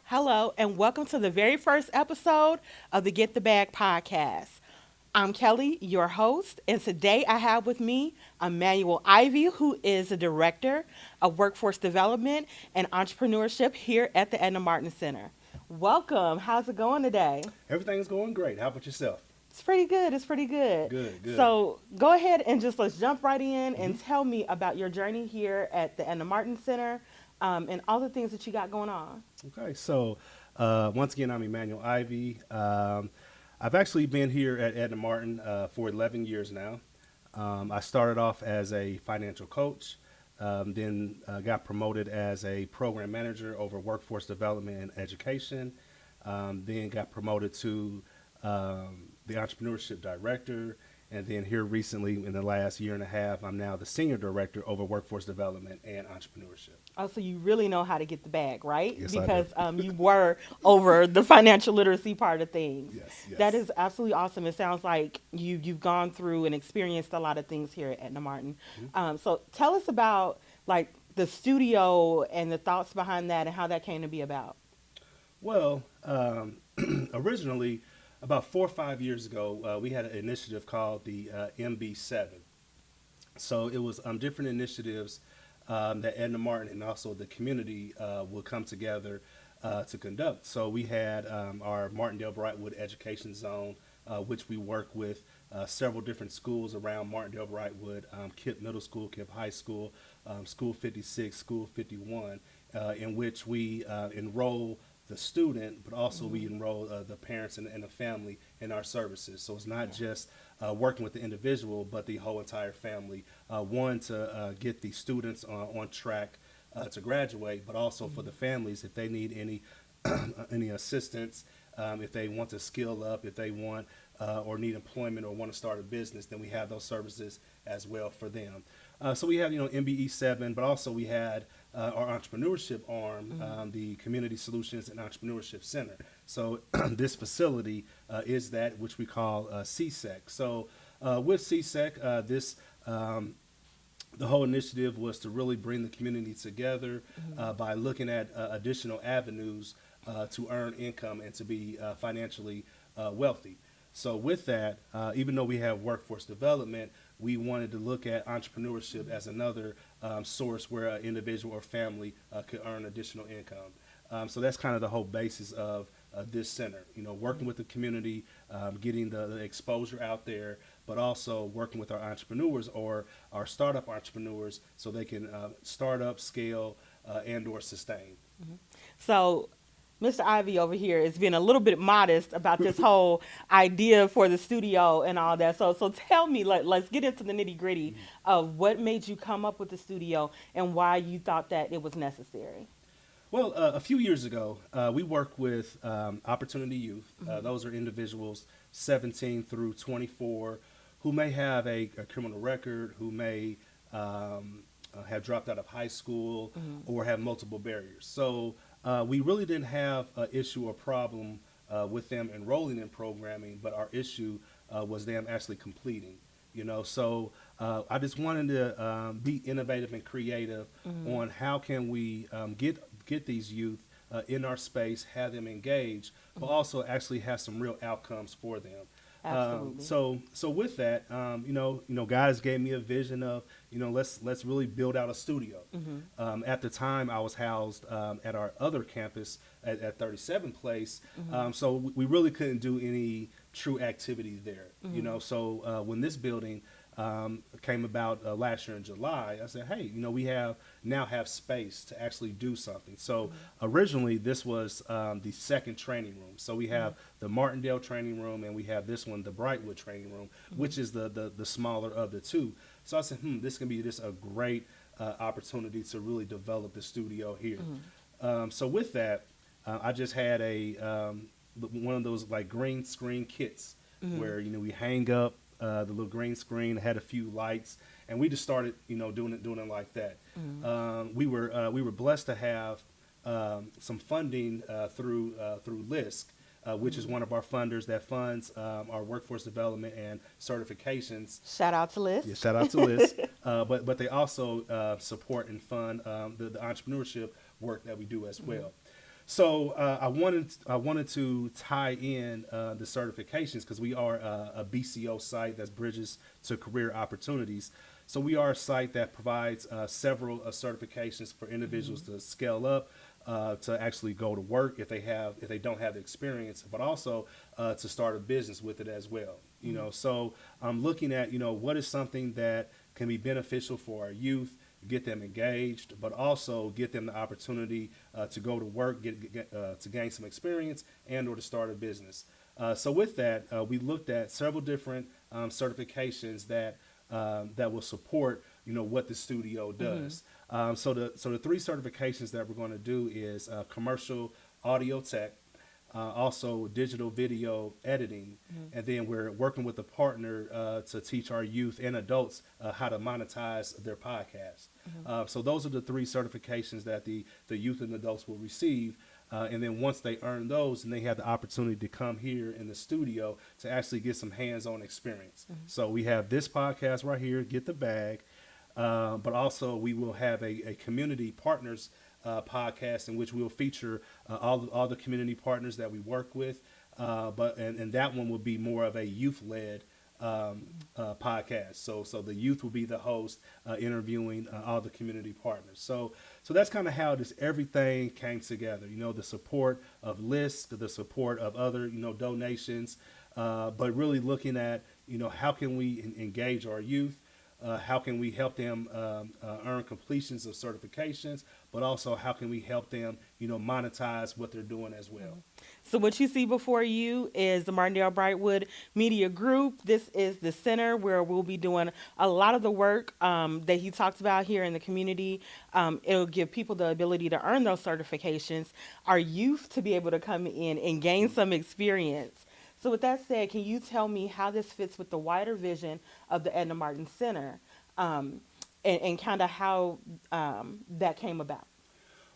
Hello, and welcome to the very first episode of the Get the Bag podcast. I'm Kelly, your host, and today I have with me Immanuel Ivey, who is the Director of Workforce Development and Entrepreneurship here at the Edna Martin Center. Welcome. How's it going today? Everything's going great. How about yourself? It's pretty good. It's pretty good. Good, good. So go ahead and just let's jump right in hmm and tell me about your journey here at the Edna Martin Center and all the things that you got going on. Okay, once again, I'm Immanuel Ivey. I've actually been here at Edna Martin for 11 years now. I started off as a financial coach, then got promoted as a program manager over workforce development and education, then got promoted to the entrepreneurship director, and then here recently, in the last year and a half, I'm now the senior director over workforce development and entrepreneurship. Oh, so you really know how to get the bag, right? Yes, I do. Because you were over the financial literacy part of things. Yes, That yes. is absolutely awesome. It sounds like you've gone through and experienced a lot of things here at Edna Martin. Mhm. So tell us about like the studio and the thoughts behind that and how that came to be about. Well, originally, about 4 or 5 years ago, we had an initiative called the MB7. So it was different initiatives that Edna Martin and also the community would come together to conduct. So we had our Martindale Brightwood Education Zone, which we work with several different schools around Martindale Brightwood, KIPP Middle School, KIPP High School, School 56, School 51, in which we enroll the student, but also we enroll the parents and the family in our services. So it's not just working with the individual, but the whole entire family. One, to get the students on track to graduate, but also for the families if they need any any assistance, if they want to skill up, if they want or need employment or want to start a business, then we have those services as well for them. So we have, MBE7, but also we had our entrepreneurship arm, the Community Solutions and Entrepreneurship Center. So this facility is that which we call CSEC. So with CSEC, the whole initiative was to really bring the community together by looking at additional avenues to earn income and to be financially wealthy. So with that, even though we have workforce development, we wanted to look at entrepreneurship as another source where an individual or family could earn additional income. So that's kind of the whole basis of this center. Working with the community, getting the exposure out there, but also working with our entrepreneurs or our startup entrepreneurs so they can start up, scale, and/or sustain. So Mr. Ivy over here is being a little bit modest about this whole idea for the studio and all that. So tell me, let's get into the nitty gritty of what made you come up with the studio and why you thought that it was necessary. Well, a few years ago, we worked with Opportunity Youth. Those are individuals 17 through 24 who may have a criminal record, who may have dropped out of high school, or have multiple barriers. So we really didn't have an issue or problem with them enrolling in programming, but our issue was them actually completing. So I just wanted to be innovative and creative on how can we get these youth in our space, have them engaged, but also actually have some real outcomes for them. Absolutely. So with that, God has gave me a vision of, let's really build out a studio. At the time, I was housed at our other campus at 37 Place, so we really couldn't do any true activity there. So when this building came about last year in July, I said, hey, we now have space to actually do something. So originally this was the second training room. So we have the Martindale training room and we have this one, the Brightwood training room, which is the smaller of the two. So I said, this can be just a great opportunity to really develop the studio here. So with that, I just had one of those like green screen kits where we hang up the little green screen, had a few lights, and we just started doing it like that. We were blessed to have some funding through LISC, which is one of our funders that funds our workforce development and certifications. Shout out to Liz. Yeah, shout out to Liz. But they also support and fund the entrepreneurship work that we do as well. So I wanted to tie in the certifications because we are a BCO site that's bridges to career opportunities. So we are a site that provides several certifications for individuals to scale up, to actually go to work if they don't have the experience, but also to start a business with it as well. So I'm looking at what is something that can be beneficial for our youth, get them engaged, but also get them the opportunity to go to work, to gain some experience, and or to start a business. So with that, we looked at several different certifications that will support what the studio does. So the three certifications that we're going to do is commercial audio tech, also digital video editing, and then we're working with a partner to teach our youth and adults how to monetize their podcast. So those are the three certifications that the youth and adults will receive. And then once they earn those, and they have the opportunity to come here in the studio to actually get some hands-on experience. So we have this podcast right here, Get the Bag, but also we will have a community partners podcast in which we'll feature all the community partners that we work with. And that one will be more of a youth-led podcast. So the youth will be the host, interviewing all the community partners. So that's kind of how this everything came together. The support of lists, the support of other donations, but really looking at how can we engage our youth. How can we help them earn completions of certifications, but also how can we help them, monetize what they're doing as well? So what you see before you is the Martindale Brightwood Media Group. This is the center where we'll be doing a lot of the work that he talks about here in the community. It'll give people the ability to earn those certifications, our youth to be able to come in and gain some experience. So with that said, can you tell me how this fits with the wider vision of the Edna Martin Center, and kind of how that came about?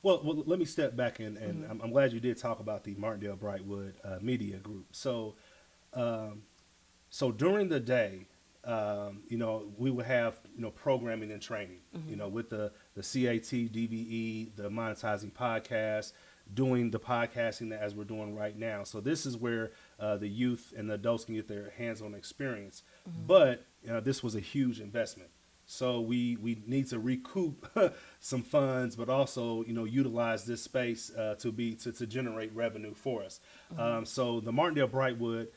Well, let me step back and I'm glad you did talk about the Martindale Brightwood Media Group. So during the day, we will have programming and training, with the CAT, DVE, the monetizing podcast, doing the podcasting as we're doing right now. So this is where the youth and the adults can get their hands-on experience. But this was a huge investment. So we need to recoup some funds, but also utilize this space to generate revenue for us. So the Martindale Brightwood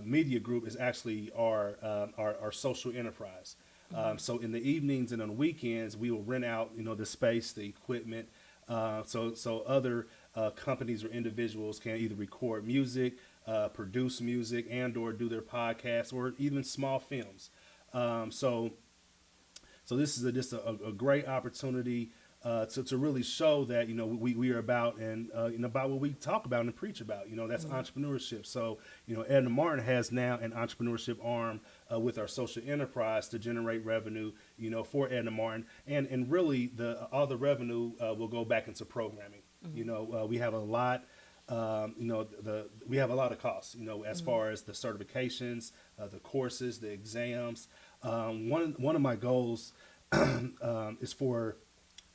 Media Group is actually our social enterprise. So in the evenings and on weekends, we will rent out the space, the equipment, so other companies or individuals can either record music, produce music, and or do their podcasts or even small films. So this is just a great opportunity to really show that we are about and about what we talk about and preach about. That's entrepreneurship. So Edna Martin has now an entrepreneurship arm with our social enterprise to generate revenue for Edna Martin, and really all the revenue will go back into programming. We have a lot. We have a lot of costs, as far as the certifications, the courses, the exams. One of my goals is for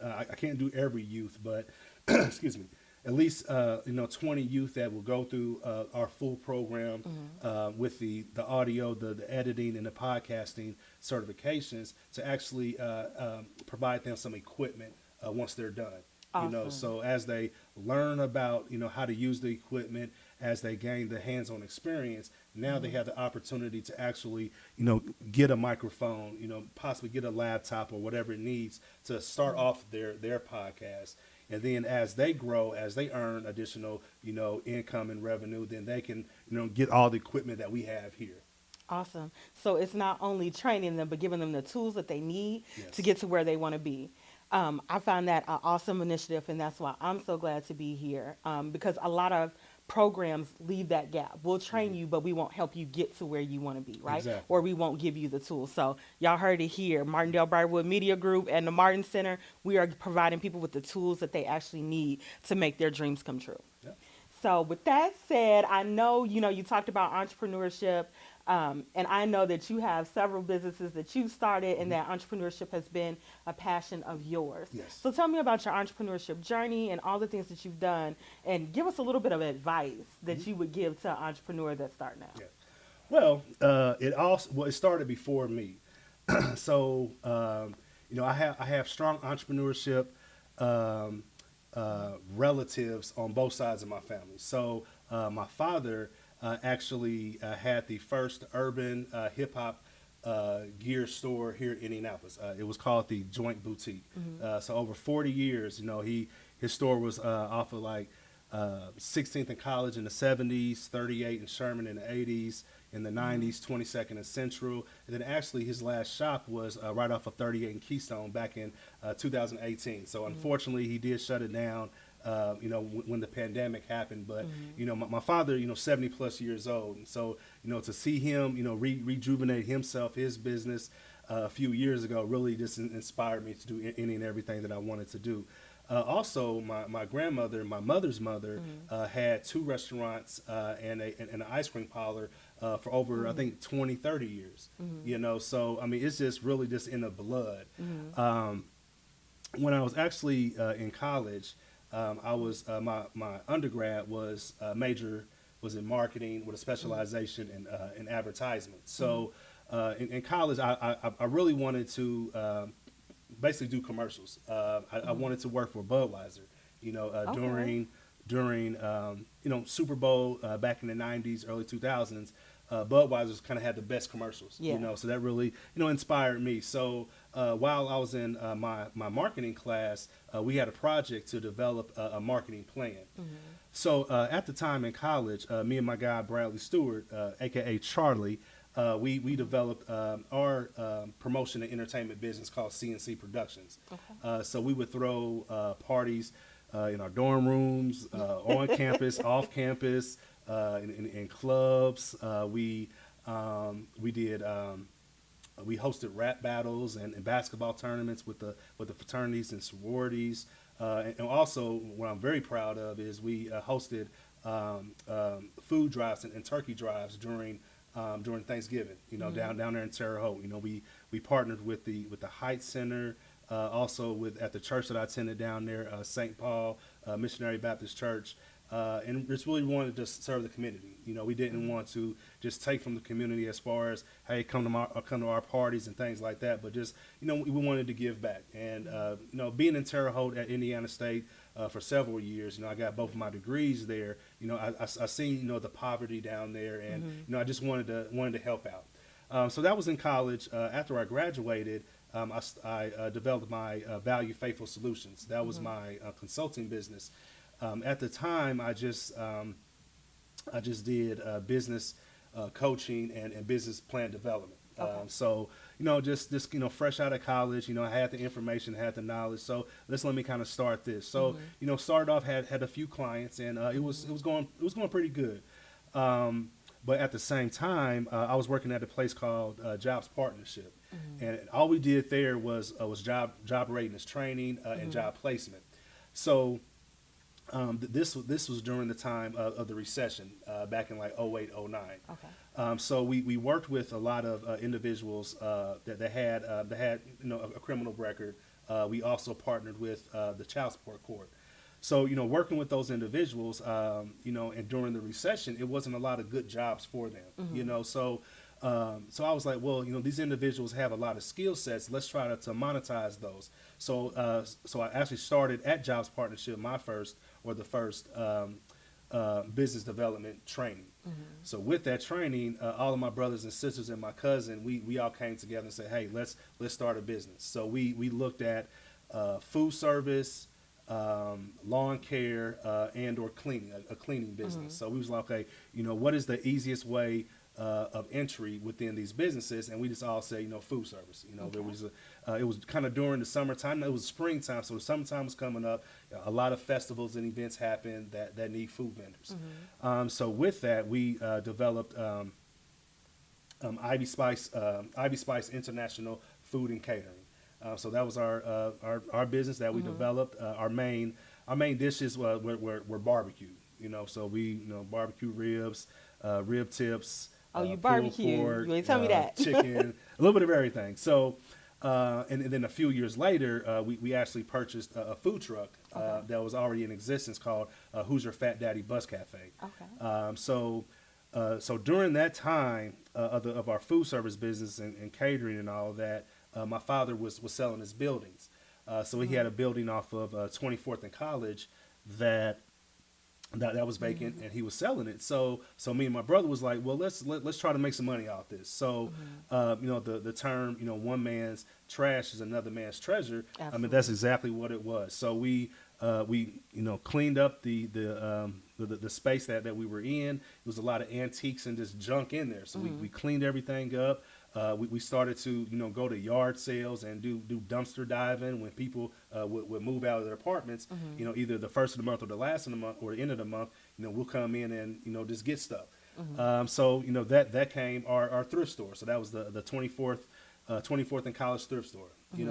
I can't do every youth, but excuse me, at least 20 youth that will go through our full program with the audio, the editing, and the podcasting certifications to actually provide them some equipment once they're done. Awesome. So as they learn about how to use the equipment, as they gain the hands-on experience, now they have the opportunity to actually get a microphone, possibly get a laptop or whatever it needs to start off their podcast. And then as they grow, as they earn additional income and revenue, then they can get all the equipment that we have here. Awesome. So it's not only training them, but giving them the tools that they need to Yes. get to where they want to be. I find that an awesome initiative, and that's why I'm so glad to be here, because a lot of programs leave that gap. We'll train you, but we won't help you get to where you want to be, right? Exactly. Or we won't give you the tools. So y'all heard it here. Martindale Brightwood Media Group and the Martin Center, we are providing people with the tools that they actually need to make their dreams come true. Yeah. So with that said, I know, you talked about entrepreneurship. And I know that you have several businesses that you started, and that entrepreneurship has been a passion of yours. Yes. So tell me about your entrepreneurship journey and all the things that you've done, and give us a little bit of advice that you would give to an entrepreneur that's starting out. Yeah. Well, it started before me. So I have strong entrepreneurship um, relatives on both sides of my family. So my father actually had the first urban hip hop gear store here in Indianapolis. It was called the Joint Boutique. So over 40 years, his store was off of like 16th and College in the 70s, 38 and Sherman in the 80s, in the 90s, 22nd and Central. And then actually his last shop was right off of 38 and Keystone back in 2018. So unfortunately he did shut it down, when the pandemic happened. But, my father, 70 plus years old. And so, to see him, rejuvenate himself, his business a few years ago really just inspired me to do any and everything that I wanted to do. Also, my grandmother, my mother's mother, had two restaurants and an ice cream parlor for over, I think, 20, 30 years. So, I mean, it's just really just in the blood. When I was actually in college, I was my undergrad was major was in marketing with a specialization in advertisement. So, in college, I really wanted to basically do commercials. I wanted to work for Budweiser, Okay. during Super Bowl back in the 90s, early 2000s. Budweiser's kind of had the best commercials, Yeah. so that really, inspired me. So while I was in my marketing class, we had a project to develop a marketing plan. So at the time in college, me and my guy Bradley Stewart, aka Charlie, we developed our promotion and entertainment business called CNC Productions. So we would throw parties in our dorm rooms, on campus, off campus, in clubs. We did. We hosted rap battles and basketball tournaments with the fraternities and sororities. And also, what I'm very proud of is we hosted food drives and turkey drives during Thanksgiving. Down there in Terre Haute. We partnered with the Heights Center. Also at the church that I attended down there, St. Paul Missionary Baptist Church. And just really wanted to serve the community. We didn't want to just take from the community as far as, hey, come to our parties and things like that, but just, we wanted to give back. And, being in Terre Haute at Indiana State for several years, I got both of my degrees there. I seen, the poverty down there, and, I just wanted to help out. So that was in college. After I graduated, I developed my Value Faithful Solutions. That was my consulting business. At the time, I just did business coaching and business plan development. Okay. So just fresh out of college, I had the information, had the knowledge. So let me kind of start this. So started off had a few clients, and it was going pretty good. But at the same time, I was working at a place called Jobs Partnership, and all we did there was job readiness training and job placement. So this was during the time of the recession back in like 08, 09. Okay. So we worked with a lot of individuals that had a criminal record. We also partnered with the child support court. So working with those individuals, and during the recession, it wasn't a lot of good jobs for them. So I was like, well, these individuals have a lot of skill sets. Let's try to monetize those. So I actually started at Jobs Partnership the first business development training. So with that training, all of my brothers and sisters and my cousin, we all came together and said, hey, let's start a business. So we looked at food service, lawn care, and or cleaning, a cleaning business. So we was like, okay, what is the easiest way of entry within these businesses? And we just all say, food service. There was it was kind of during the summertime. It was springtime, so the summertime was coming up. A lot of festivals and events happen that need food vendors. So with that, we developed Ivy Spice International Food and Catering. So that was our business that we developed. Our main dishes were barbecue. So we barbecue ribs, rib tips, Oh, you pulled barbecue. pork, You ain't tell me that. chicken, a little bit of everything. So, and then a few years later, we actually purchased a food truck Okay. that was already in existence called Who's Your Fat Daddy Bus Cafe. Okay. So during that time of our food service business and catering and all of that, my father was selling his buildings. So he had a building off of 24th and College that that was vacant, and he was selling it. So me and my brother was like, well, let's try to make some money off this. So the term, one man's trash is another man's treasure. I mean, that's Absolutely. exactly what it was. So we cleaned up the space that we were in. There was a lot of antiques and just junk in there. So we cleaned everything up. We started to go to yard sales and do dumpster diving when people would move out of their apartments. Either the first of the month or the last of the month or the end of the month. We'll come in and just get stuff. So that came our thrift store. So that was the 24th and College thrift store.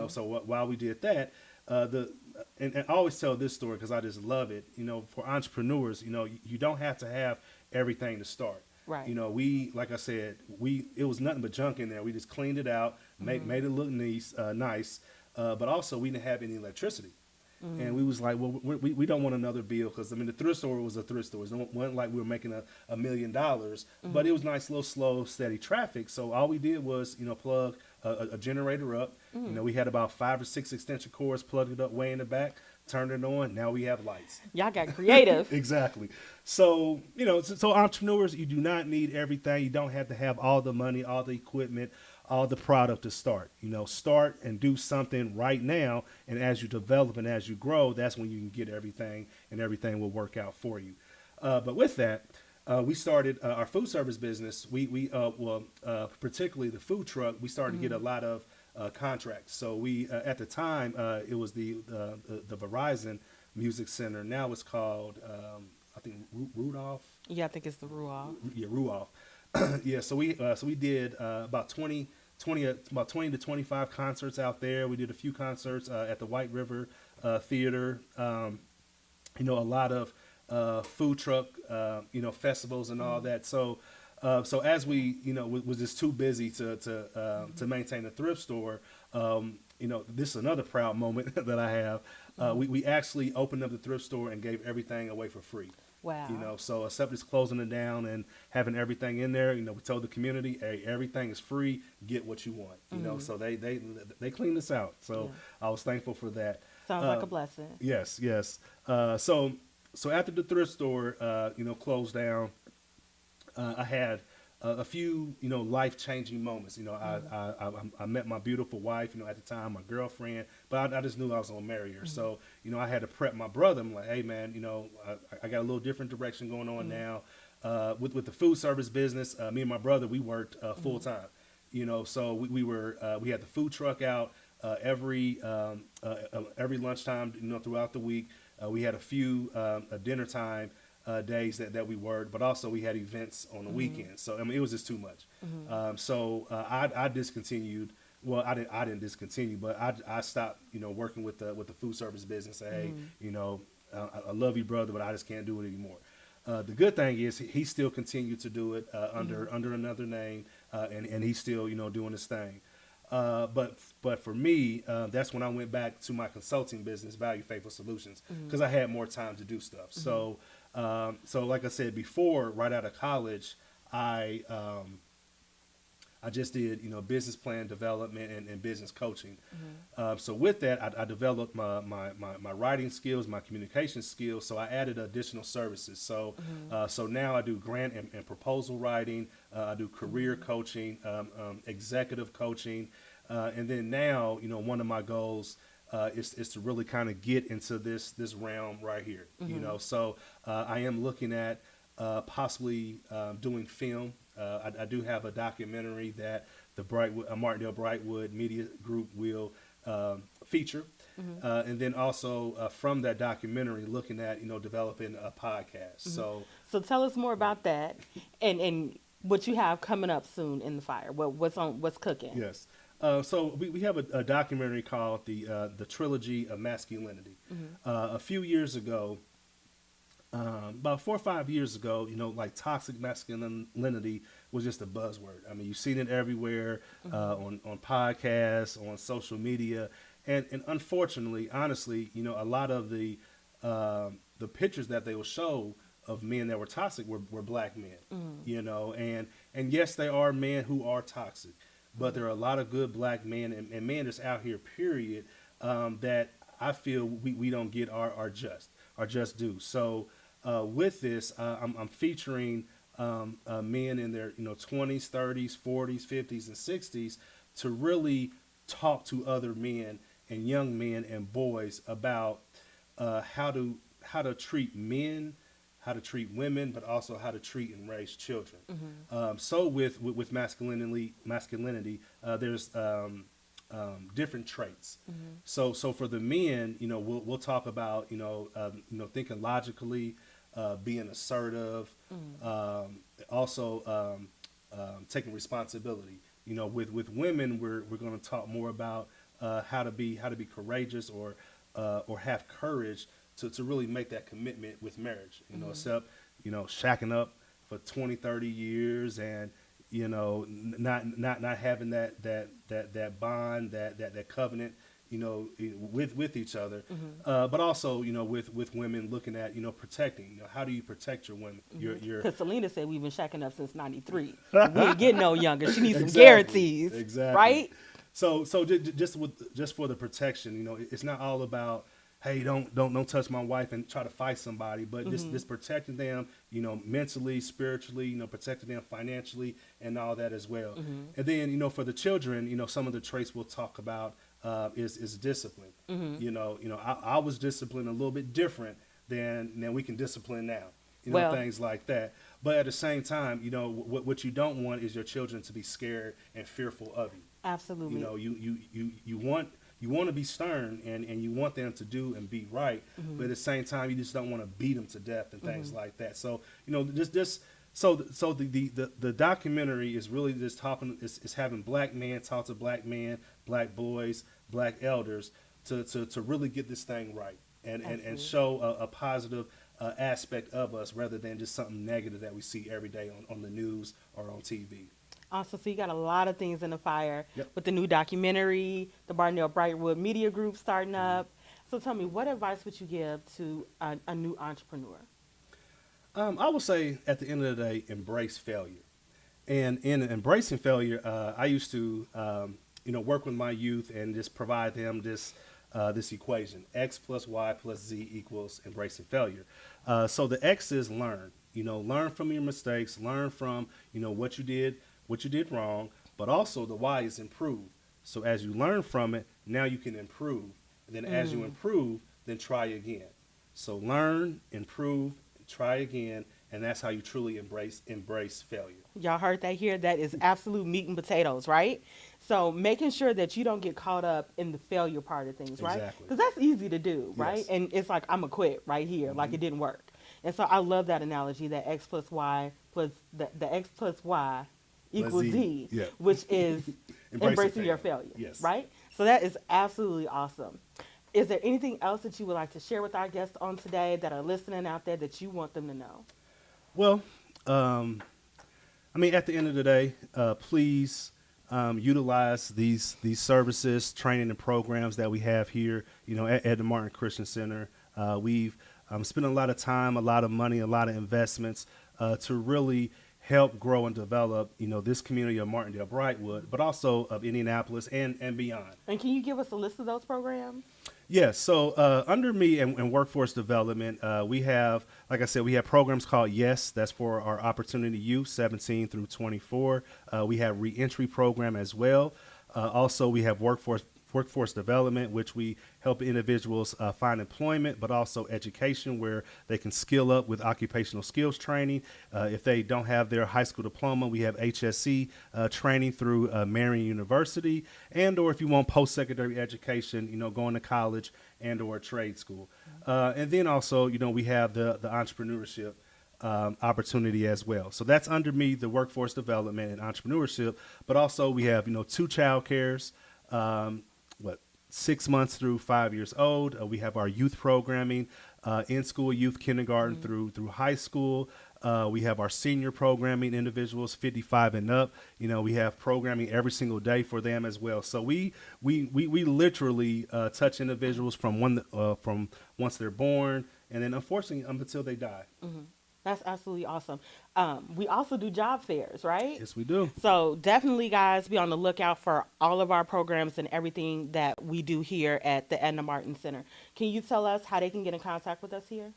So while we did that, and I always tell this story because I just love it. For entrepreneurs, you don't have to have everything to start. Right. We, like I said, it was nothing but junk in there. We just cleaned it out, made it look nice, but also we didn't have any electricity. And we was like, well, we don't want another bill because, I mean, the thrift store was a thrift store. It wasn't like we were making $1 million, but it was nice, little slow, steady traffic. So all we did was, plug a generator up. We had about 5 or 6 extension cords, plugged it up way in the back, turned it on. Now we have lights. Y'all got creative. Exactly. So, so entrepreneurs, you do not need everything. You don't have to have all the money, all the equipment, all the product to start. Start and do something right now. And as you develop and as you grow, that's when you can get everything and everything will work out for you. But with that, we started our food service business. Particularly the food truck, we started to get a lot of contracts. So we, at the time, it was the Verizon Music Center. Now it's called, I think, Rudolph. Yeah, I think it's the Rual. Yeah, Rudolph. Yeah, so we did about 20 to 25 concerts out there. We did a few concerts at the White River Theater. A lot of food truck festivals and all that. So as we was just too busy to maintain the thrift store. This is another proud moment that I have. We actually opened up the thrift store and gave everything away for free. Wow. So except just closing it down and having everything in there, we told the community, hey, everything is free. Get what you want. So they cleaned us out. So I was thankful for that. Sounds like a blessing. Yes. So after the thrift store, closed down, I had a few, life-changing moments. I met my beautiful wife, at the time, my girlfriend, but I just knew I was going to marry her. So, I had to prep my brother. I'm like, hey, man, I got a little different direction going on now. With the food service business, me and my brother, we worked full-time. So we had the food truck out every lunchtime, throughout the week. We had a few dinner time days that we worked, but also we had events on the weekends. So it was just too much. So I discontinued. Well, I didn't discontinue, but I stopped, working with the food service business. Hey, I love you, brother, but I just can't do it anymore. The good thing is he still continued to do it under another name, and he's still doing his thing. But for me, that's when I went back to my consulting business, Value Faithful Solutions, because I had more time to do stuff. So like I said before, right out of college, I just did business plan development and business coaching. So with that, I developed my writing skills, my communication skills. So I added additional services. So so now I do grant and proposal writing. I do career coaching, executive coaching, and then now one of my goals is to really kind of get into this realm right here. So I am looking at possibly doing film. I do have a documentary that the Martindale Brightwood Media Group will feature, and then also from that documentary, looking at developing a podcast. So tell us more about that, and what you have coming up soon in the fire. What's cooking? Yes. So we have a documentary called the Trilogy of Masculinity. A few years ago, about 4 or 5 years ago, like toxic masculinity was just a buzzword. I mean, you've seen it everywhere, on podcasts, on social media, and unfortunately, honestly, a lot of the pictures that they will show of men that were toxic were black men. And yes, there are men who are toxic, but there are a lot of good black men and men that's out here, period, that I feel we don't get our just due. So with this, I'm featuring men in their 20s, 30s, 40s, 50s, and 60s to really talk to other men and young men and boys about how to treat men, how to treat women, but also how to treat and raise children. So with masculinity, there's different traits. So for the men, we'll talk about thinking logically, being assertive, also taking responsibility. With women, we're going to talk more about how to be courageous or have courage to really make that commitment with marriage. Except shacking up for 20, 30 years and not having that bond, that covenant, with each other. But also, with women looking at, protecting, how do you protect your women? Your Because Selena said we've been shacking up since '93. We ain't getting no younger. She needs some Exactly. guarantees, Exactly. right? So just for the protection, it's not all about, hey, don't touch my wife and try to fight somebody, but just protecting them, mentally, spiritually, protecting them financially and all that as well. And then, for the children, some of the traits we'll talk about is discipline. I was disciplined a little bit different than we can discipline now. Well, Things like that. But at the same time, what you don't want is your children to be scared and fearful of you. absolutely. You want to be stern and you want them to do and be right, but at the same time you just don't want to beat them to death and things like that. So the documentary is really just talking is having black men talk to black men, black boys, black elders to really get this thing right and show a positive aspect of us rather than just something negative that we see every day on the news or on TV. Also, so you got a lot of things in the fire Yep. with the new documentary, the Barnell Brightwood Media Group starting up. So tell me, what advice would you give to a new entrepreneur? I would say at the end of the day, embrace failure. And in embracing failure, I used to, work with my youth and just provide them this equation: X plus Y plus Z equals embracing failure. So the X is learn. Learn from your mistakes, learn from what you did wrong, but also the Y is improve. So as you learn from it, now you can improve. And then as you improve, then try again. So learn, improve, try again, and that's how you truly embrace failure. Y'all heard that here? That is absolute meat and potatoes, right? So making sure that you don't get caught up in the failure part of things, right? Exactly. Because that's easy to do, right? Yes. And it's like, I'm going to quit right here, like it didn't work. And so I love that analogy that X plus Y plus the X plus Y equals Z. Z, Yeah. which is embracing your failure. failure, Yes. right? So that is absolutely awesome. Is there anything else that you would like to share with our guests on today that are listening out there that you want them to know? Well, at the end of the day, please utilize these services, training, and programs that we have here. At the Martin Christian Center, we've spent a lot of time, a lot of money, a lot of investments to really help grow and develop, this community of Martindale Brightwood, but also of Indianapolis and beyond. And can you give us a list of those programs? Yes. So under me and workforce development, we have, like I said, we have programs called YES. That's for our opportunity youth, 17 through 24. We have reentry program as well. Also, we have workforce development, which we help individuals find employment, but also education where they can skill up with occupational skills training. If they don't have their high school diploma, we have HSC training through Marion University, and or if you want post-secondary education, going to college and or trade school. And then also, we have the entrepreneurship opportunity as well. So that's under me, the workforce development and entrepreneurship, but also we have, 2 child cares, 6 months through 5 years old. We have our youth programming, in school youth kindergarten through high school. We have our senior programming individuals, 55 and up. We have programming every single day for them as well. So we literally touch individuals from once they're born, and then unfortunately until they die. That's absolutely awesome. We also do job fairs, right? Yes, we do. So definitely, guys, be on the lookout for all of our programs and everything that we do here at the Edna Martin Center. Can you tell us how they can get in contact with us here?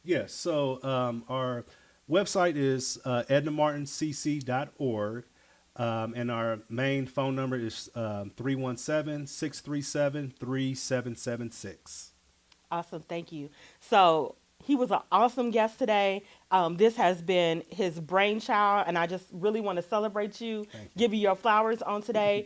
Yes. So our website is ednamartincc.org. And our main phone number is 317 Awesome. Thank you. So he was an awesome guest today. This has been his brainchild, and I just really want to celebrate you, Thank you. give you your flowers on today,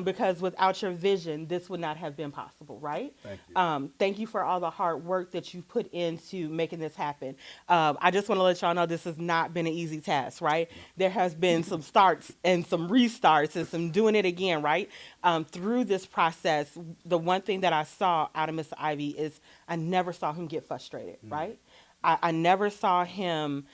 because without your vision, this would not have been possible, right? Thank you. Thank you for all the hard work that you put into making this happen. I just want to let y'all know this has not been an easy task, right? There has been some starts and some restarts and some doing it again, right? Through this process, the one thing that I saw out of Mr. Ivey is I never saw him get frustrated, right? I never saw him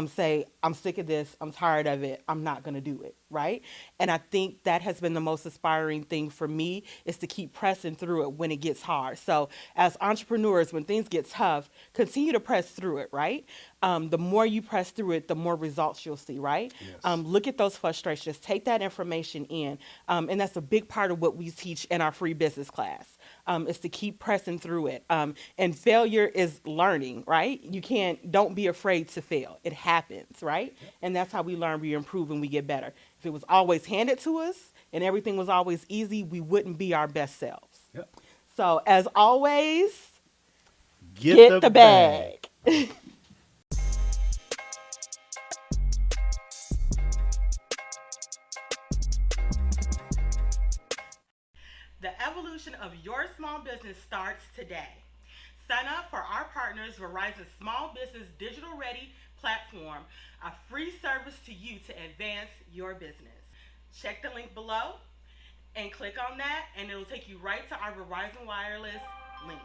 say, I'm sick of this, I'm tired of it, I'm not going to do it, right? And I think that has been the most inspiring thing for me is to keep pressing through it when it gets hard. So as entrepreneurs, when things get tough, continue to press through it, right? The more you press through it, the more results you'll see, right? Yes. Look at those frustrations, take that information in. And that's a big part of what we teach in our free business class. Is to keep pressing through it. And failure is learning, right? Don't be afraid to fail. It happens, right? Yep. And that's how we learn, we improve, and we get better. If it was always handed to us and everything was always easy, we wouldn't be our best selves. Yep. So as always, Get, get the bag. bag. The evolution of your small business starts today. Sign up for our partners Verizon Small Business Digital Ready platform, a free service to you to advance your business. Check the link below and click on that, and it'll take you right to our Verizon Wireless link.